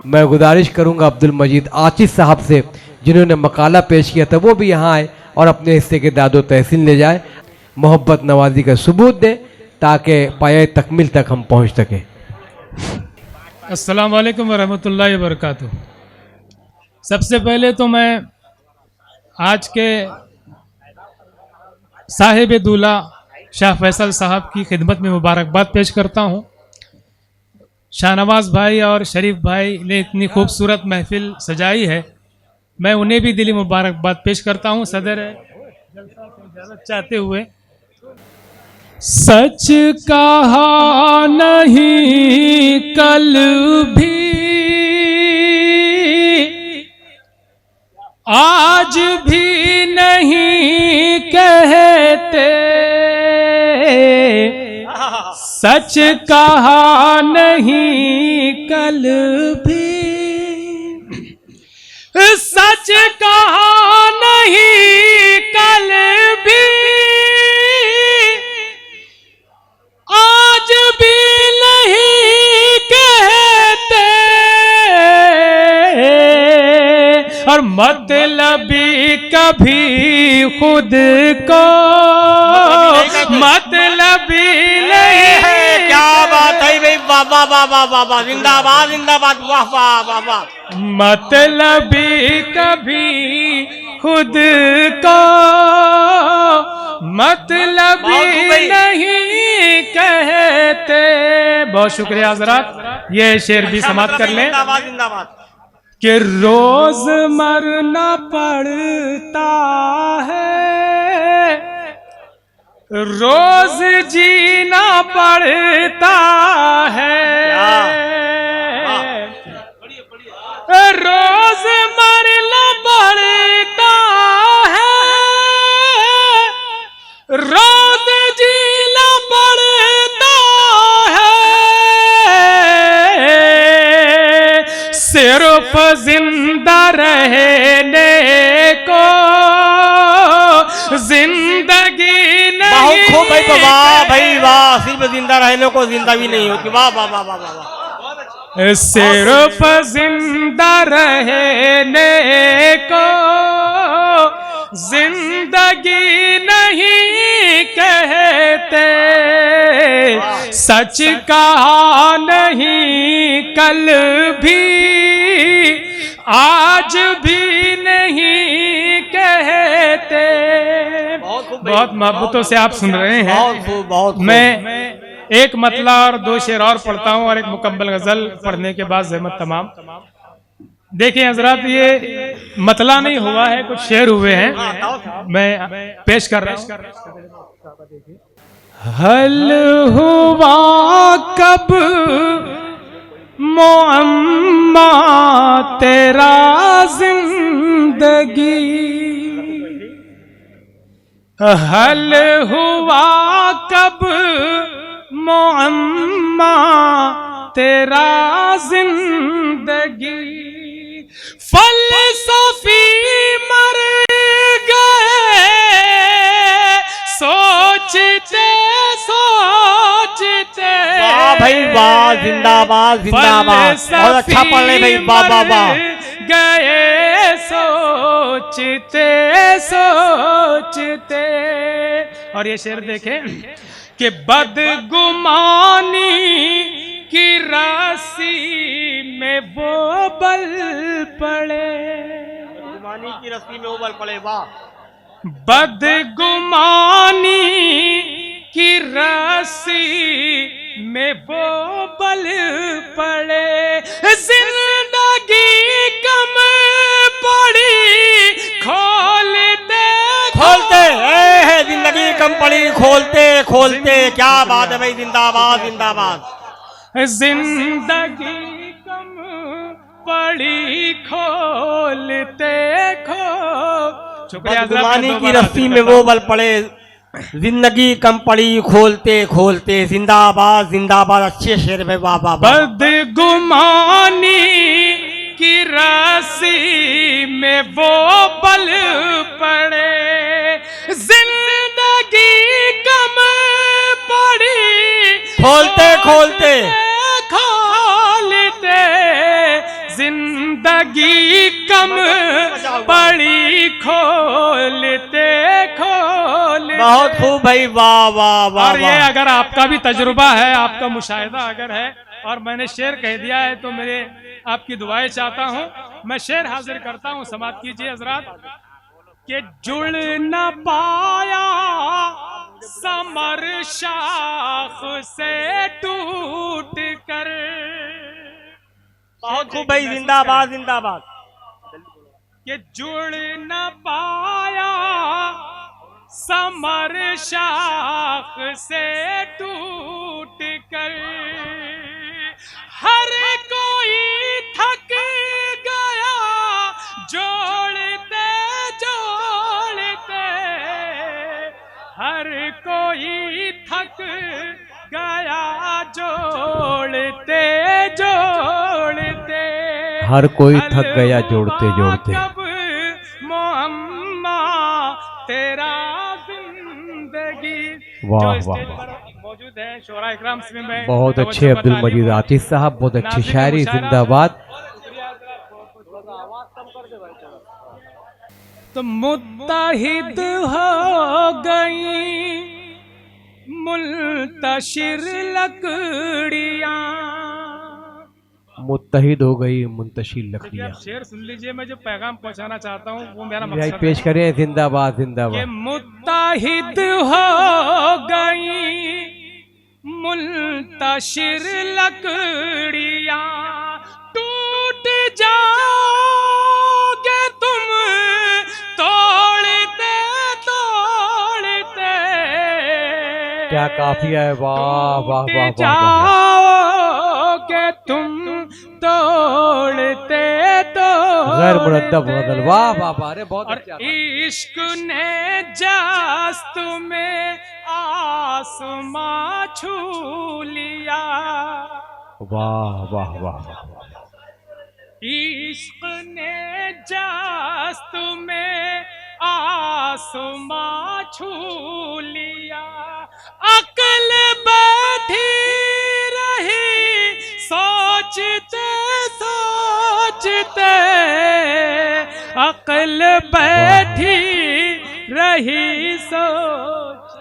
मैं गुजारिश करूंगा अब्दुल मजीद आचिज साहब से, जिन्होंने मकाला पेश किया था, वो भी यहाँ आए और अपने हिस्से के दादो तहसीन ले जाए, मोहब्बत नवाजी का सबूत दे ताकि पाए तकमील तक हम पहुँच सकें। अस्सलाम वालेकुम वरहमतुल्लाहि वबरकातुहू। सबसे पहले तो मैं आज के साहिब दूल्हा शाह फैसल साहब की खिदमत में मुबारकबाद पेश करता हूँ। शाहनवाज भाई और शरीफ भाई ने इतनी खूबसूरत महफिल सजाई है, मैं उन्हें भी दिली मुबारकबाद पेश करता हूँ। सदर जलसा से इजाज़त चाहते हुए, सच कहा नहीं कल भी आज भी नहीं कहते, सच कहा नहीं कल भी, सच कहा नहीं कल भी आज भी नहीं कहते, और मतलबी कभी खुद को मतलबी नहीं है। क्या बात है भाई, वाह वाह वाह वाह वाह वाह, जिंदाबाद जिंदाबाद, वाह वाह वाह वाह। मतलबी कभी खुद को मतलबी नहीं कहते। बहुत शुक्रिया हजरात, ये शेर भी समाप्त कर लें। जिंदाबाद जिंदाबाद। कि रोज मरना पड़ता है, रोज जीना पड़ता है, रोज मरना पड़ता है, रोज जीना पड़ता है, सिर्फ जिंदा रहने को जिंदगी नहीं। बहुत खूब भाई, वाह भाई वाह, सिर्फ जिंदा रहने को जिंदा भी नहीं होती, वाह वाह वाह वाह वाह। सिर्फ जिंदा रहने को जिंदगी नहीं कहते, सच कहा नहीं कल भी आज भी नहीं कहते। बहुत मोहब्बतों से आप सुन रहे हैं। मैं एक मतला और दो शेर और पढ़ता हूँ और एक मुकम्मल गजल पढ़ने के बाद ज़हमत तमाम। देखिए हजरात, ये मतला नहीं हुआ है, कुछ शेर हुए हैं, मैं पेश कर रहा हूँ। हल हुआ कब मुअम्मा तेरा जिंदगी, हल हुआ कब मुअम्मा तेरा जिंदगी, फलसफी मर गए सोचते सोचते। वाह भाई वाह, जिंदाबाद जिंदाबाद, बहुत अच्छा पढ़ रहे भाई, वाह वाह वाह। गए सोचते सोचते। और ये शेर देखें कि बदगुमानी की राशि में वो बल पड़े, बदगुमानी की रस्सी में वो बल पड़े, वाह। बदगुमानी की राशि में वो बल पड़े, जिंदगी कम पड़ी खोलते खोलते, जिंदगी कम पड़ी खोलते खोलते। क्या बात है भाई, जिंदाबाद जिंदाबाद। जिंदगी कम पड़ी खोलते बदगुमानी की रस्सी में वो बल पड़े, जिंदगी कम पड़ी खोलते खोलते। जिंदाबाद जिंदाबाद, अच्छे शेर में, वाह वाह। बदगुमानी की रस्सी में वो बल पड़े, जिंदगी कम पड़ी खोलते खोलते खोलते, जिंदगी कम पड़ी खोलते खोलते। बहुत खूब भाई, वाह वाह वाह। और ये अगर आपका भी तजुर्बा है, आपका मुशाहिदा अगर है और मैंने शेर कह दिया है तो मेरे आपकी दुआएं चाहता हूं। मैं शेर हाजिर करता हूं, समाप्त कीजिए हजरात। कि जुड़ न पाया समर शाख से टूट कर। बहुत खूब भाई, जिंदाबाद जिंदाबाद। कि जुड़ न पाया समर शाख से टूट कर, हर कोई थक गया जोड़ते जोड़ते, हर कोई थक गया जोड़ते जोड़ते। हर कोई थक गया जोड़ते जोड़ते। मोहम्मा तेरा जिंदगी। वाह जो वाह स्टेज वाह। पर मौजूद है शोरा इकराम में बहुत अच्छे अब्दुल मजीद आतिश साहब, बहुत अच्छी शायरी, जिंदाबाद। तो मुत्तहिद हो गई मुल्तशिर लकड़ियां। मुत्तहिद हो गई मुंतशिर देखिए लकड़ियां। आप शेर सुन लीजिए, मैं जो पैगाम पहुंचाना चाहता हूँ वो मेरा भाई मकसद पेश है करें, जिंदाबाद कि जिंदाबाद। मुत्तहिद हो गई मुल्तशिर लकड़ियां, टूट जाओगे तुम तोड़ते तोड़ते। क्या काफिया है, वाह वाह वाह वाह वाह। जाओगे तुम तोड़ते तोड़ते। गैर मुरद्दब गजल, वाह वाह वाह। अरे बहुत और अच्छा। इश्क ने जस्त में आसमां छू लिया। वाह वाह वाह वाह। इश्क ने जस्त में आसमां छू लिया। अक्ल बैठी रही सोचते सोचते, अक्ल बैठी रही सोच